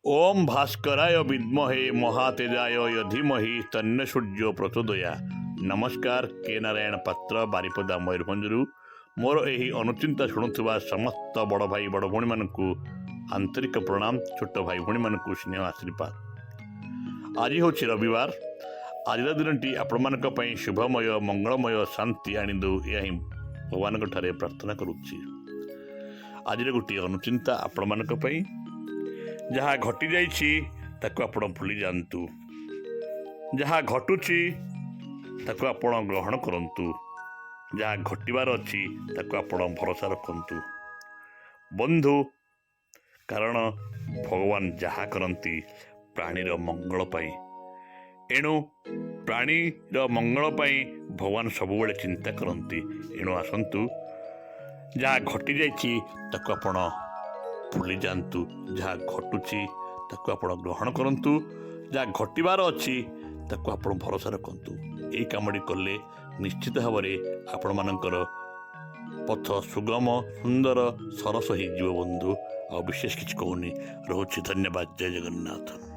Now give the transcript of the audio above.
ओम भास्कराय विद्महे महातेजाय धीमहि तन्न सूर्य प्रचोदया। नमस्कार के नारायण पात्र बारिपदा मयूरभंजरू मोर यही अनुचिंता शुणुवा समस्त बड़ भाई बड़ भौणी मानू आंतरिक प्रणाम। छोट भाई भौणी मानू स्नेह आशीर्वाद। आज हूँ रविवार। आज दिनटी आपण शुभमय मंगलमय शांति आनीदू या भगवान प्रार्थना करुच्ची। आज गोटे अनुचिंता आपण जहाँ घटी जाइछि ताको आपण भूली जातु, जहाँ घटुछि ताको आपण ग्रहण करंतु, जहाँ घटबार अछि ताको आपण भरोसा रखंतु बंधु। कारण भगवान जहाँ करती प्राणीर मंगल पाई, एणु प्राणीर मंगल पाई भगवान सबुबले चिंता करती। एणु आसंतु जहाँ घटी जाइछि ताको आपण भूली जातु, जहाँ घटुची ताको आपण ग्रहण करंतु, जहाँ घटबार अच्छी ताको आपण भरोसा रखंतु। यही कामटी कले निश्चित भाव में आपण मानकर पथ सुगम सुंदर सरस हो बंधु। आ विशेष किसी कहूनी। रोचे धन्यवाद। जय जगन्नाथ।